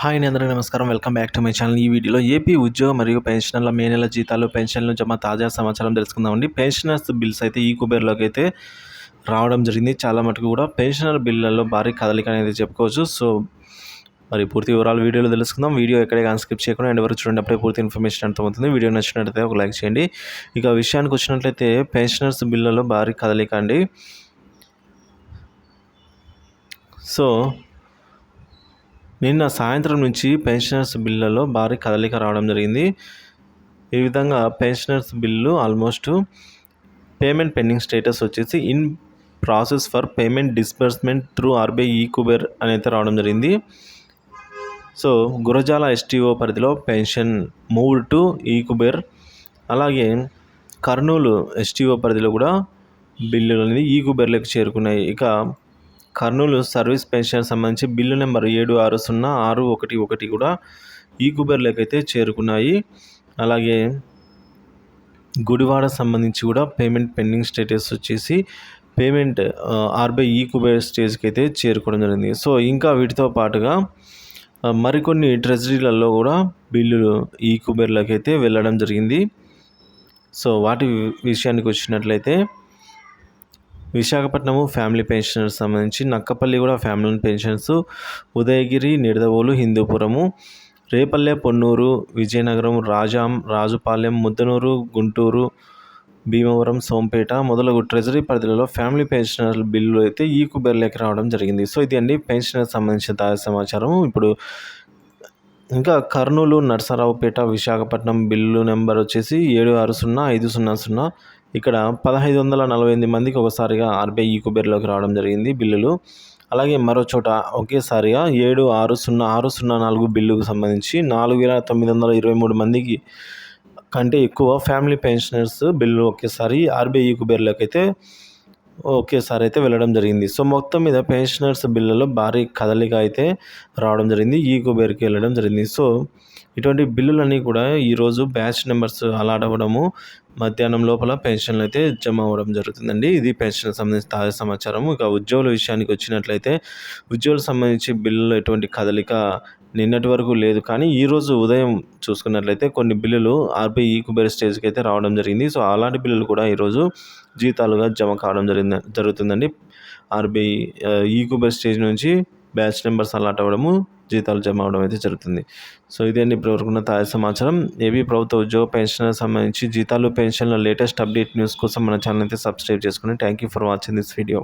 Hi అండి, అందరికీ నమస్కారం. Welcome back to my channel. ఈ వీడియోలో ఏపీ ఉద్యోగ మరియు పెన్షనర్ల మే నెల జీతాలు, పెన్షన్లు జమ తాజా సమాచారం తెలుసుకుందామండి. పెన్షనర్స్ బిల్స్ అయితే ఈ కుబేర్లోకి అయితే రావడం జరిగింది. చాలా మటుకు కూడా పెన్షనర్ బిల్లలో భారీ కదలిక అనేది చెప్పుకోవచ్చు. సో మరి పూర్తి వివరాలు వీడియోలో తెలుసుకుందాం. వీడియో ఎక్కడే కానీ స్కిప్ చేయకుండా ఎండ్ వరకు చూడండి, అప్పుడే పూర్తి ఇన్ఫర్మేషన్ అర్థమవుతుంది. వీడియో నచ్చినట్లయితే ఒక లైక్ చేయండి. ఇక విషయానికి వచ్చినట్లయితే పెన్షనర్స్ బిల్లలో భారీ కదలిక అండి. సో నిన్న సాయంత్రం నుంచి పెన్షనర్స్ బిల్లులో భారీ కదలిక రావడం జరిగింది. ఈ విధంగా pensioners bill almost payment pending status వచ్చేసి in process for payment disbursement through RBI e Kuber అనేది రావడం జరిగింది. సో గురజాల ఎస్టీఓ పరిధిలో pension move to e Kuber, అలాగే కర్నూలు ఎస్టీఓ పరిధిలో కూడా బిల్లులు అనేది ఈ కుబేర్లోకి చేరుకున్నాయి. ఇక కర్నూలు సర్వీస్ పెన్షన్ సంబంధించి బిల్లు నెంబర్ 760611 కూడా ఈ కుబేర్లోకి అయితే చేరుకున్నాయి. అలాగే గుడివాడ సంబంధించి కూడా పేమెంట్ పెండింగ్ స్టేటస్ వచ్చేసి పేమెంట్ ఆర్బీఐ ఈ కుబేర్ స్టేజ్కి అయితే చేరుకోవడం జరిగింది. సో ఇంకా వీటితో పాటుగా మరికొన్ని ట్రెజరీలలో కూడా బిల్లులు ఈ కుబేర్లోకి అయితే వెళ్ళడం జరిగింది. సో వాటి విషయానికి వచ్చినట్లయితే విశాఖపట్నము ఫ్యామిలీ పెన్షనర్స్ సంబంధించి నక్కపల్లి కూడా ఫ్యామిలీ పెన్షన్స్, ఉదయగిరి, నిడదవోలు, హిందూపురము, రేపల్లె, పొన్నూరు, విజయనగరం, రాజుపాలెం, ముద్దనూరు, గుంటూరు, భీమవరం, సోంపేట మొదలగు ట్రెజరీ పరిధిలో ఫ్యామిలీ పెన్షనర్ బిల్లు అయితే ఈ కుబేర్లోకి రావడం జరిగింది. సో ఇది అండి పెన్షనర్ సంబంధించిన తాజా సమాచారం. ఇప్పుడు ఇంకా కర్నూలు, నర్సరావుపేట, విశాఖపట్నం బిల్లు నెంబర్ వచ్చేసి 760500. ఇక్కడ 1548 మందికి ఒకసారిగా ఆర్బీఐ ఈ కుబేర్లోకి రావడం జరిగింది బిల్లులు. అలాగే మరో చోట ఒకేసారిగా 760604 బిల్లుకు సంబంధించి 4923 మందికి కంటే ఎక్కువ ఫ్యామిలీ పెన్షనర్స్ బిల్లు ఒకేసారి ఆర్బీఐ ఈ కుబేర్లోకి అయితే ఒకేసారి అయితే వెళ్ళడం జరిగింది. సో మొత్తం మీద పెన్షనర్స్ బిల్లులో భారీ కదలిక అయితే రావడం జరిగింది, ఈ కుబేర్కి వెళ్ళడం జరిగింది. సో ఇటువంటి బిల్లులన్నీ కూడా ఈరోజు బ్యాచ్ నెంబర్స్ అలాట్ అవ్వడము, మధ్యాహ్నం లోపల పెన్షన్లు అయితే జమ అవ్వడం జరుగుతుందండి. ఇది పెన్షన్ సంబంధించిన తాజా సమాచారం. ఇక ఉద్యోగుల విషయానికి వచ్చినట్లయితే ఉద్యోగులకు సంబంధించి బిల్లులో ఎటువంటి కదలిక నిన్నటి వరకు లేదు, కానీ ఈరోజు ఉదయం చూసుకున్నట్లయితే కొన్ని బిల్లులు ఆర్బీఐ ఈ కుబేర్ స్టేజ్కి అయితే రావడం జరిగింది. సో అలాంటి బిల్లులు కూడా ఈరోజు జీతాలుగా జమ కావడం జరుగుతుందండి. ఆర్బీఐ ఈ కుబేర్ స్టేజ్ నుంచి బ్యాచ్ నెంబర్స్ అలాట్ అవ్వడము, జీతాలు జమ అవడం అయితే జరుగుతుంది. సో ఇదండి ఇప్పటివరకున్న తాజా సమాచారం. ఏపీ ప్రభుత్వ ఉద్యోగ పెన్షన్ సంబంధించి జీతాలు, పెన్షన్ల లేటెస్ట్ అప్డేట్ న్యూస్ కోసం మన ఛానల్ అయితే సబ్స్క్రైబ్ చేసుకోండి. Thank you for watching this video.